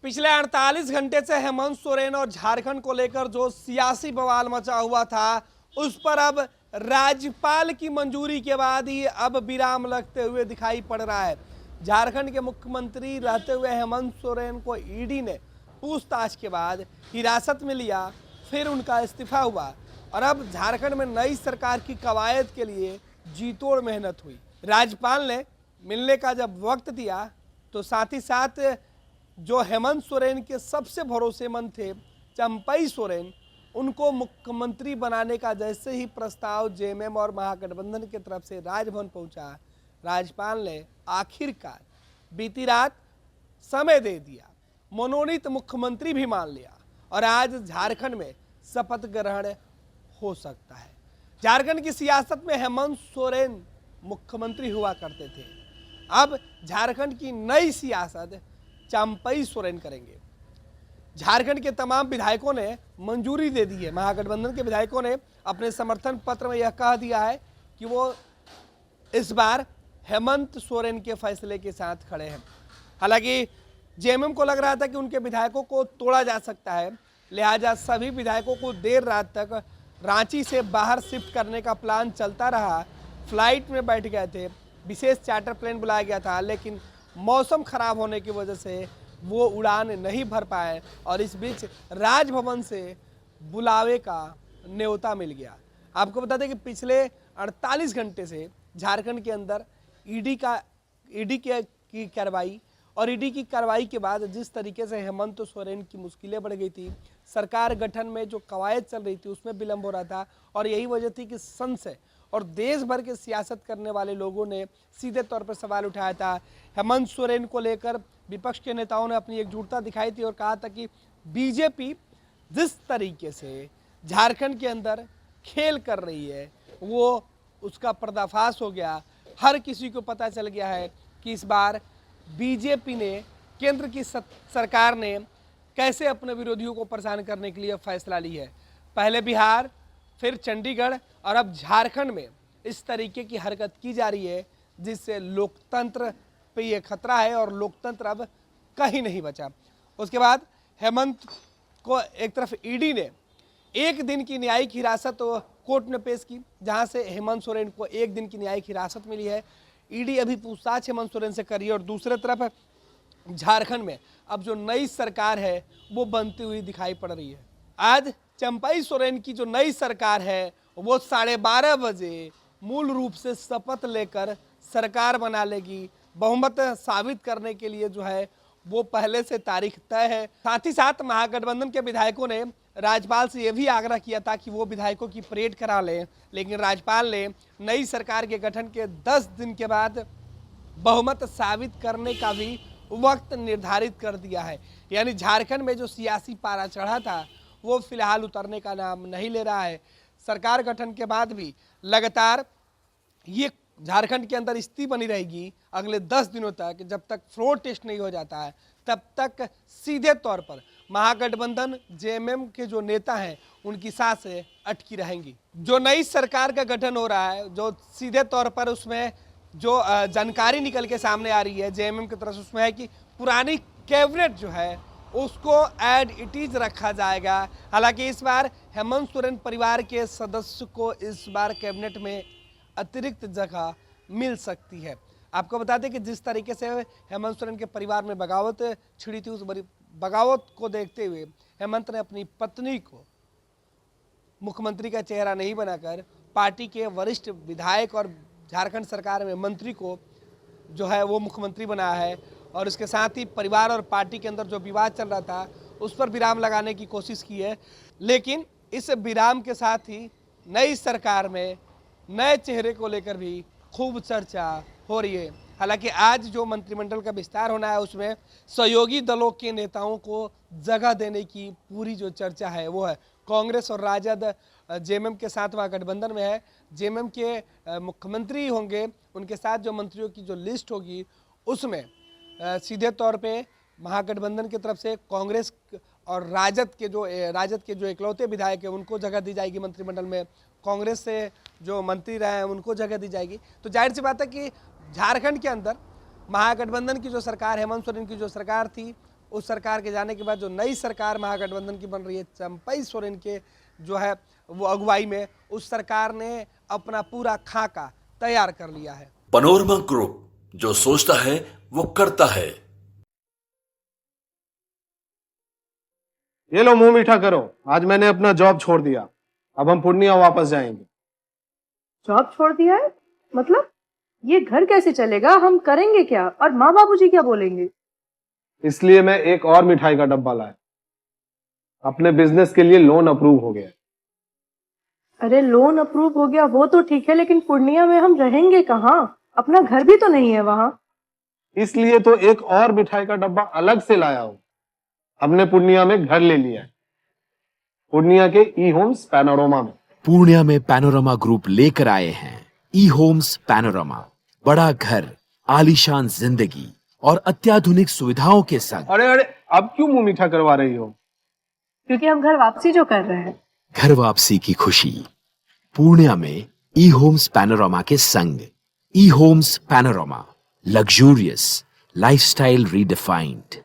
पिछले 48 घंटे से हेमंत सोरेन और झारखंड को लेकर जो सियासी बवाल मचा हुआ था उस पर अब राज्यपाल की मंजूरी के बाद ही अब विराम लगते हुए दिखाई पड़ रहा है। झारखंड के मुख्यमंत्री रहते हुए हेमंत सोरेन को ईडी ने पूछताछ के बाद हिरासत में लिया, फिर उनका इस्तीफा हुआ और अब झारखंड में नई सरकार की कवायद के लिए जीतोड़ मेहनत हुई। राज्यपाल ने मिलने का जब वक्त दिया तो साथ ही साथ जो हेमंत सोरेन के सबसे भरोसेमंद थे चंपई सोरेन, उनको मुख्यमंत्री बनाने का जैसे ही प्रस्ताव जेएमएम और महागठबंधन की तरफ से राजभवन पहुंचा, राज्यपाल ने आखिरकार बीती रात समय दे दिया, मनोनीत मुख्यमंत्री भी मान लिया और आज झारखंड में शपथ ग्रहण हो सकता है। झारखंड की सियासत में हेमंत सोरेन मुख्यमंत्री हुआ करते थे, अब झारखंड की नई सियासत चंपई सोरेन करेंगे। झारखंड के तमाम विधायकों ने मंजूरी दे दी है। महागठबंधन के विधायकों ने अपने समर्थन पत्र में यह कह दिया है कि वो इस बार हेमंत सोरेन के फैसले के साथ खड़े हैं। हालांकि जेएमएम को लग रहा था कि उनके विधायकों को तोड़ा जा सकता है, लिहाजा सभी विधायकों को देर रात तक रांची से बाहर शिफ्ट करने का प्लान चलता रहा। फ्लाइट में बैठ गए थे, विशेष चार्टर प्लेन बुलाया गया था, लेकिन मौसम खराब होने की वजह से वो उड़ान नहीं भर पाए और इस बीच राजभवन से बुलावे का न्योता मिल गया। आपको बता दें कि पिछले 48 घंटे से झारखंड के अंदर ईडी की कार्रवाई और ईडी की कार्रवाई के बाद जिस तरीके से हेमंत सोरेन की मुश्किलें बढ़ गई थी, सरकार गठन में जो कवायद चल रही थी उसमें विलंब हो रहा था और यही वजह थी कि संशय और देश भर के सियासत करने वाले लोगों ने सीधे तौर पर सवाल उठाया था। हेमंत सोरेन को लेकर विपक्ष के नेताओं ने अपनी एकजुटता दिखाई थी और कहा था कि बीजेपी जिस तरीके से झारखंड के अंदर खेल कर रही है वो उसका पर्दाफाश हो गया। हर किसी को पता चल गया है कि इस बार बीजेपी ने, केंद्र की सरकार ने कैसे अपने विरोधियों को परेशान करने के लिए फैसला ली है। पहले बिहार, फिर चंडीगढ़ और अब झारखंड में इस तरीके की हरकत की जा रही है जिससे लोकतंत्र पे ये खतरा है और लोकतंत्र अब कहीं नहीं बचा। उसके बाद हेमंत को एक तरफ ईडी ने एक दिन की न्यायिक हिरासत कोर्ट में पेश की, जहां से हेमंत सोरेन को एक दिन की न्यायिक हिरासत मिली है। ईडी अभी पूछताछ हेमंत सोरेन से कर रही है और दूसरी तरफ झारखंड में अब जो नई सरकार है वो बनती हुई दिखाई पड़ रही है। आज चंपई सोरेन की जो नई सरकार है वो 12:30 बजे मूल रूप से शपथ लेकर सरकार बना लेगी। बहुमत साबित करने के लिए जो है वो पहले से तारीख तय है। साथ ही साथ महागठबंधन के विधायकों ने राज्यपाल से यह भी आग्रह किया था कि वो विधायकों की परेड करा लें, लेकिन राज्यपाल ने नई सरकार के गठन के 10 दिन के बाद बहुमत साबित करने का भी वक्त निर्धारित कर दिया है। यानी झारखंड में जो सियासी पारा चढ़ा था वो फिलहाल उतरने का नाम नहीं ले रहा है। सरकार गठन के बाद भी लगातार ये झारखंड के अंदर स्थिति बनी रहेगी अगले 10 दिनों तक। जब तक फ्लोर टेस्ट नहीं हो जाता है तब तक सीधे तौर पर महागठबंधन जेएमएम के जो नेता हैं उनकी सांसें अटकी रहेंगी। जो नई सरकार का गठन हो रहा है, जो सीधे तौर पर उसमें जो जानकारी निकल के सामने आ रही है जेएमएम की तरफ से, उसमें है कि पुरानी कैबिनेट जो है उसको एड इट इज रखा जाएगा। हालांकि इस बार हेमंत सोरेन परिवार के सदस्य को इस बार कैबिनेट में अतिरिक्त जगह मिल सकती है। आपको बता दें कि जिस तरीके से हेमंत सोरेन के परिवार में बगावत छिड़ी थी, उस बगावत को देखते हुए हेमंत ने अपनी पत्नी को मुख्यमंत्री का चेहरा नहीं बनाकर पार्टी के वरिष्ठ विधायक और झारखंड सरकार में मंत्री को जो है वो मुख्यमंत्री बनाया है और इसके साथ ही परिवार और पार्टी के अंदर जो विवाद चल रहा था उस पर विराम लगाने की कोशिश की है। लेकिन इस विराम के साथ ही नई सरकार में नए चेहरे को लेकर भी खूब चर्चा हो रही है। हालांकि आज जो मंत्रिमंडल का विस्तार होना है उसमें सहयोगी दलों के नेताओं को जगह देने की पूरी जो चर्चा है वो है। कांग्रेस और राजद जेएमएम के साथ वहाँ गठबंधन में है। जेएमएम के मुख्यमंत्री होंगे, उनके साथ जो मंत्रियों की जो लिस्ट होगी उसमें सीधे तौर पे महागठबंधन की तरफ से कांग्रेस और राजद के जो इकलौते विधायक हैं उनको जगह दी जाएगी मंत्रिमंडल में। कांग्रेस से जो मंत्री रहे हैं उनको जगह दी जाएगी। तो जाहिर सी बात है कि झारखंड के अंदर महागठबंधन की जो सरकार, हेमंत सोरेन की जो सरकार थी, उस सरकार के जाने के बाद जो नई सरकार महागठबंधन की बन रही है चंपई सोरेन के जो है वो अगुवाई में, उस सरकार ने अपना पूरा खाका तैयार कर लिया है। पैनोरमा ग्रुप, जो सोचता है वो करता है। ये लो मुंह मीठा करो, आज मैंने अपना जॉब छोड़ दिया, अब हम पूर्णिया वापस जाएंगे। जॉब छोड़ दिया है? मतलब ये घर कैसे चलेगा? हम करेंगे क्या? और माँ बाबूजी क्या बोलेंगे? इसलिए मैं एक और मिठाई का डब्बा लाया। अपने बिजनेस के लिए लोन अप्रूव हो गया। अरे लोन अप्रूव हो गया वो तो ठीक है, लेकिन पूर्णिया में हम रहेंगे कहाँ? अपना घर भी तो नहीं है वहाँ। इसलिए तो एक और मिठाई का डब्बा अलग से लाया हूँ। हमने पूर्णिया में घर ले लिया है, पूर्णिया के ई होम्स पैनोरमा में। पूर्णिया में पैनोरमा ग्रुप लेकर आए हैं ई होम्स पैनोरमा। बड़ा घर, आलीशान जिंदगी और अत्याधुनिक सुविधाओं के संग। अरे अरे, अब क्यों मुंह मीठा करवा रही हो? क्योंकि हम घर वापसी जो कर रहे हैं। घर वापसी की खुशी पूर्णिया में ई होम्स पैनोरमा के संग। E homes panorama, luxurious lifestyle redefined.